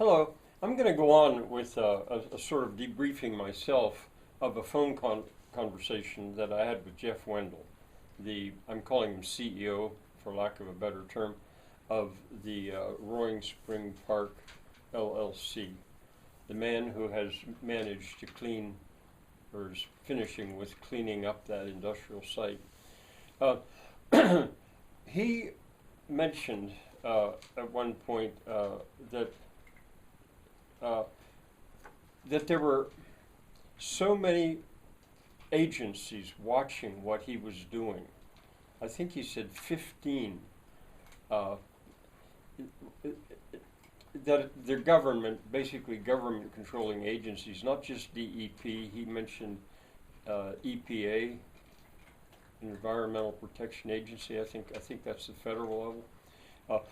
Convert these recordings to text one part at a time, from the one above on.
Hello. I'm going to go on with a sort of debriefing myself of a conversation that I had with Jeff Wendell, I'm calling him CEO, for lack of a better term, of the Roaring Spring Park LLC, the man who has managed to clean, or is finishing with cleaning up that industrial site. Uh, he mentioned at one point that uh, that there were so many agencies watching what he was doing. I think he said 15. Uh, that their government, basically government controlling agencies, not just DEP. He mentioned EPA, Environmental Protection Agency. I think that's the federal level.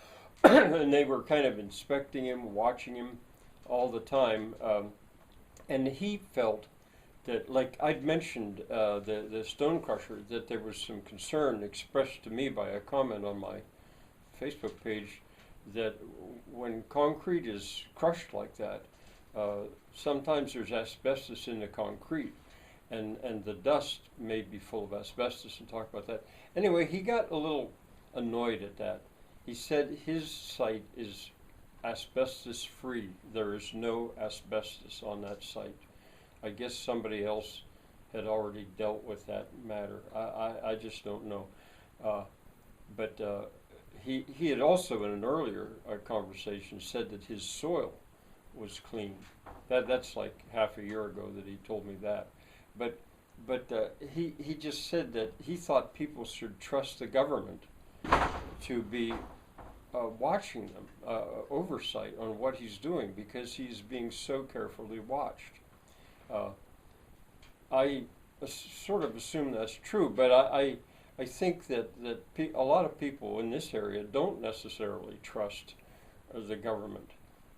And they were kind of inspecting him, watching him all the time. And he felt that, like I'd mentioned, the stone crusher, that there was some concern expressed to me by a comment on my Facebook page that when concrete is crushed like that, sometimes there's asbestos in the concrete, and the dust may be full of asbestos, and talk about that. Anyway, he got a little annoyed at that. He said his site is asbestos free. There is no asbestos on that site. I guess somebody else had already dealt with that matter. I just don't know. But he had also, in an earlier conversation, said that his soil was clean. That's like half a year ago that he told me that. But he just said that he thought people should trust the government to be watching them, oversight on what he's doing, because he's being so carefully watched. I sort of assume that's true, but I think that a lot of people in this area don't necessarily trust the government,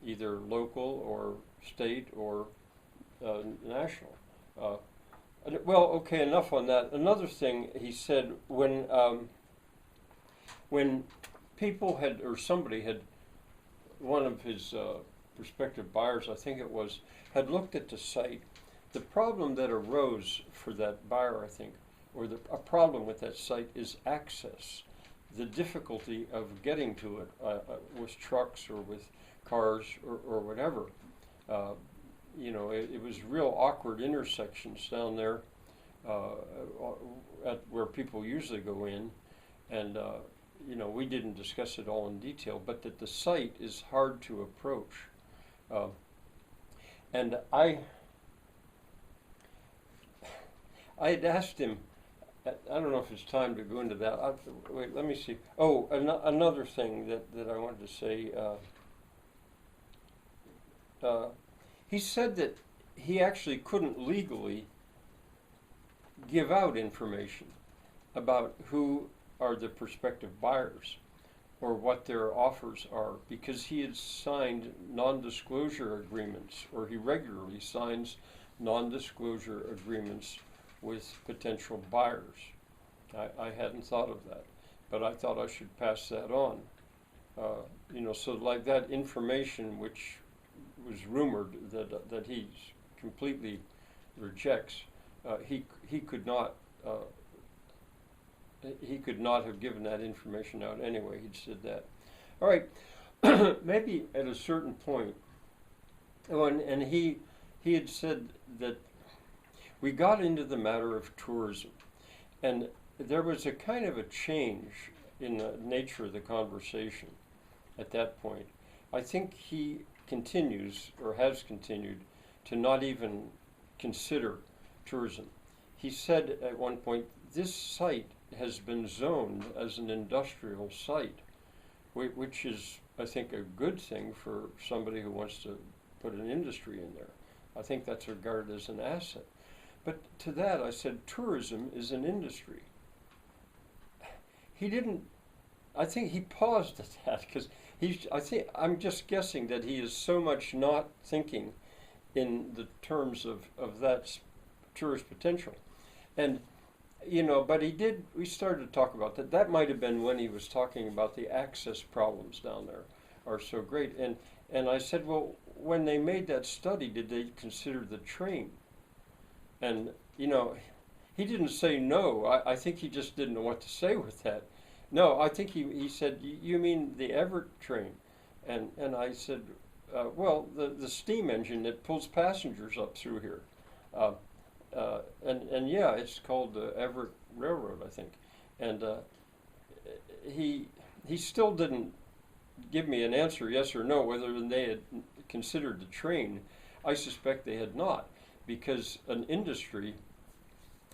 either local or state or national. Well, okay, enough on that. Another thing he said, when people had, or somebody had, one of his prospective buyers, I think it was, had looked at the site, the problem that arose for that buyer, I think, or a problem with that site is access. The difficulty of getting to it with trucks or with cars or whatever. It was real awkward intersections down there at where people usually go in, and we didn't discuss it all in detail, but that the site is hard to approach. And I had asked him, I don't know if it's time to go into that. Wait, let me see. Oh, another thing that I wanted to say. He said that he actually couldn't legally give out information about who are the prospective buyers or what their offers are, because he had signed non-disclosure agreements, or he regularly signs non-disclosure agreements with potential buyers. I hadn't thought of that, but I thought I should pass that on. So like that information, which was rumored that he completely rejects, he could not have given that information out anyway. He'd said that. All right, maybe at a certain point, and he had said that we got into the matter of tourism, and there was a kind of a change in the nature of the conversation at that point. I think he continues, or has continued, to not even consider tourism. He said at one point, this site has been zoned as an industrial site, which is, I think, a good thing for somebody who wants to put an industry in there. I think that's regarded as an asset. But to that I said, tourism is an industry. He didn't, I think he paused at that, because I'm just guessing that he is so much not thinking in the terms of that tourist potential. And, but we started to talk about that. That might have been when he was talking about the access problems down there are so great. And And I said, well, when they made that study, did they consider the train? And, you know, he didn't say no. I think he just didn't know what to say with that. No, I think he said, you mean the Everett train? And I said, well, the steam engine that pulls passengers up through here. Uh, and yeah, it's called the Everett Railroad, I think. And he still didn't give me an answer, yes or no, whether they had considered the train. I suspect they had not, because an industry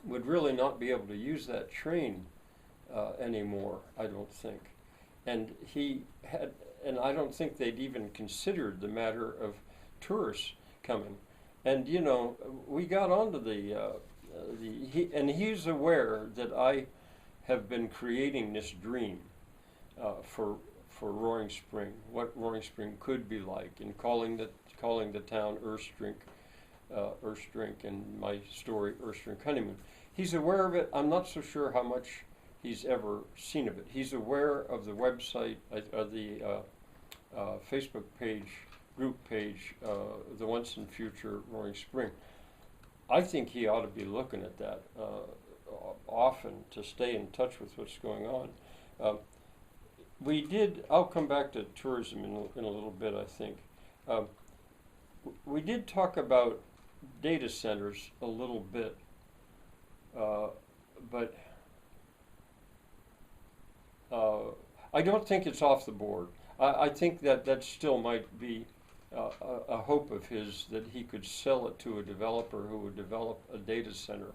would really not be able to use that train anymore, I don't think. And I don't think they'd even considered the matter of tourists coming. And you know, we got onto and he's aware that I have been creating this dream for Roaring Spring, what Roaring Spring could be like, and calling the town Earth's Drink, and my story Earth's Drink Honeymoon. He's aware of it. I'm not so sure how much he's ever seen of it. He's aware of the website, the Facebook page, group page, the Once and Future Roaring Spring. I think he ought to be looking at that often to stay in touch with what's going on. I'll come back to tourism in a little bit, I think. We did talk about data centers a little bit, but I don't think it's off the board. I think that still might be a hope of his, that he could sell it to a developer who would develop a data center.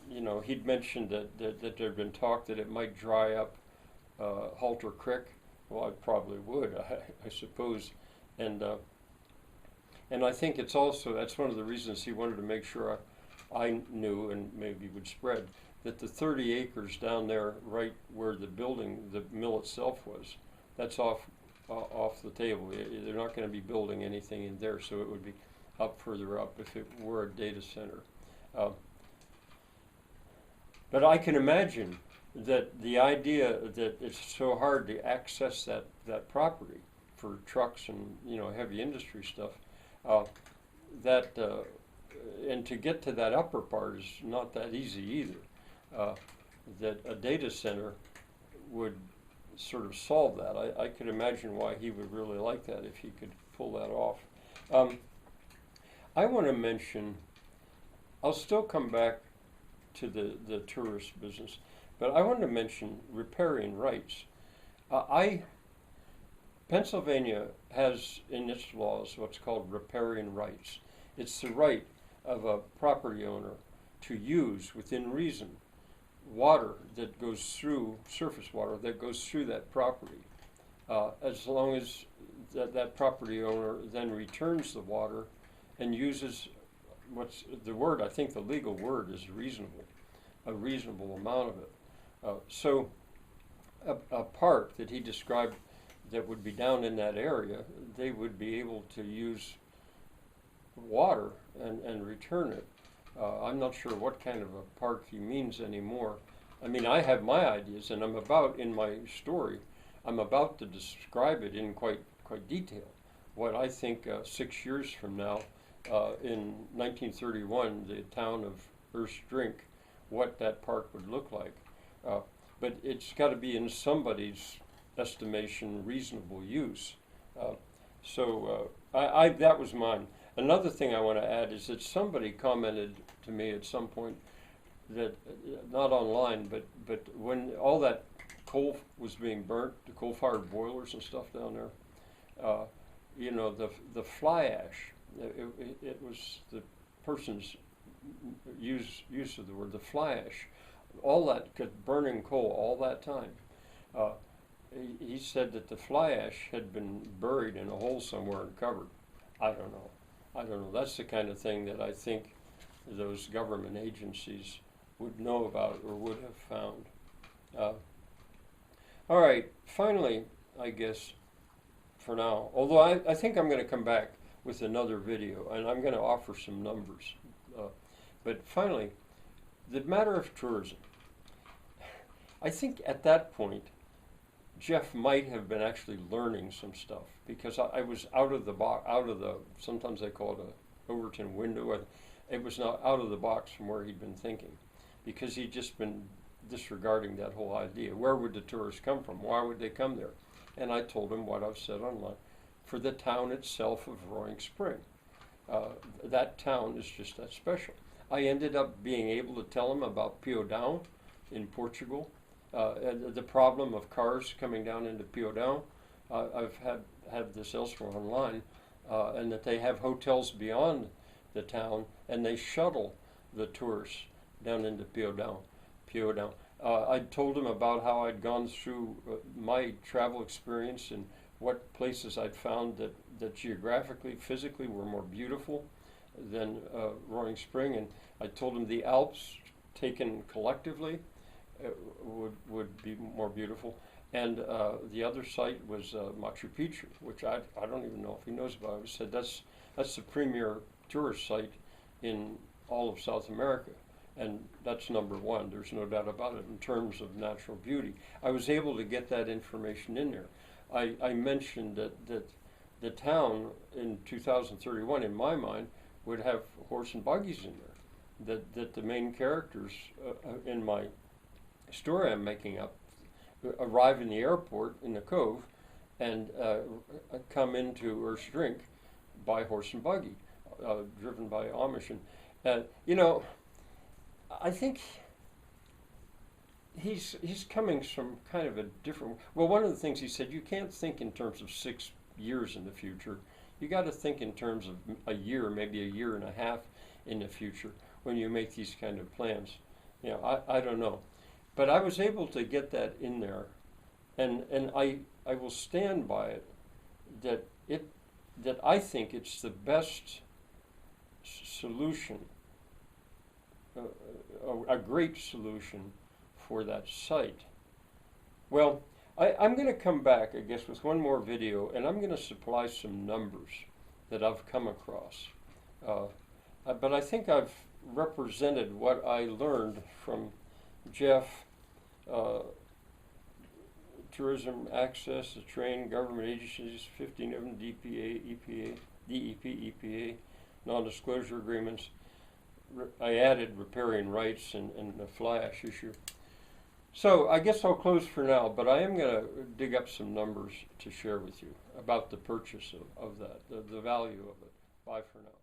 You know, he'd mentioned that there had been talk that it might dry up Halter Creek. Well, I probably would, I suppose. And I think it's also, that's one of the reasons he wanted to make sure I knew, and maybe would spread, that the 30 acres down there, right where the mill itself was, that's off the table. They're not going to be building anything in there, so it would be up further up if it were a data center. But I can imagine that the idea that it's so hard to access that property for trucks and, you know, heavy industry stuff, and to get to that upper part is not that easy either. That a data center would sort of solve that. I could imagine why he would really like that if he could pull that off. I want to mention, I'll still come back to the tourist business, but I want to mention riparian rights. Pennsylvania has in its laws what's called riparian rights. It's the right of a property owner to use, within reason, water that goes through, surface water that goes through that property, as long as that property owner then returns the water and uses what's the word, I think the legal word is reasonable, a reasonable amount of it. So a park that he described that would be down in that area, they would be able to use water and return it. I'm not sure what kind of a park he means anymore. I mean, I have my ideas, and in my story, I'm about to describe it in quite detail. What I think 6 years from now, in 1931, the town of Earth's Drink, what that park would look like. But it's got to be in somebody's estimation reasonable use. That was mine. Another thing I want to add is that somebody commented to me at some point that, not online, but when all that coal was being burnt, the coal-fired boilers and stuff down there, you know, the fly ash, it was the person's use of the word, the fly ash, all that burning coal all that time. He said that the fly ash had been buried in a hole somewhere and covered. I don't know. That's the kind of thing that I think those government agencies would know about or would have found. All right, finally, I guess, for now, although I think I'm going to come back with another video, and I'm going to offer some numbers. But finally, the matter of tourism. I think at that point, Jeff might have been actually learning some stuff because I was out of the box, sometimes they call it a Overton window. It was not out of the box from where he'd been thinking, because he'd just been disregarding that whole idea. Where would the tourists come from? Why would they come there? And I told him what I've said online. For the town itself of Roaring Spring. That town is just that special. I ended up being able to tell him about Pio Down in Portugal, the problem of cars coming down into Pio Down. I've had this elsewhere online, and that they have hotels beyond the town, and they shuttle the tourists down into Pio Down. I told him about how I'd gone through my travel experience and what places I'd found that geographically, physically were more beautiful than Roaring Spring, and I told him the Alps taken collectively would be more beautiful. And the other site was Machu Picchu, which I don't even know if he knows about. I said that's the premier tourist site in all of South America, and that's #1. There's no doubt about it in terms of natural beauty. I was able to get that information in there. I mentioned that the town in 2031, in my mind, would have horse and buggies in there. That the main characters in my story I'm making up arrive in the airport in the Cove and come into Earth's Drink by horse and buggy, driven by Amish. And I think he's coming from kind of a different. Well, one of the things he said, you can't think in terms of 6 years in the future. You got to think in terms of a year, maybe a year and a half in the future when you make these kind of plans. I don't know. But I was able to get that in there, and I will stand by it, that I think it's the best solution, a great solution for that site. Well, I'm going to come back, I guess, with one more video, and I'm going to supply some numbers that I've come across. But I think I've represented what I learned from Jeff, tourism access, the train, government agencies, 15 of them, DEP, EPA, non-disclosure agreements. I added riparian rights and the fly ash issue. So I guess I'll close for now, but I am going to dig up some numbers to share with you about the purchase of that, the value of it. Bye for now.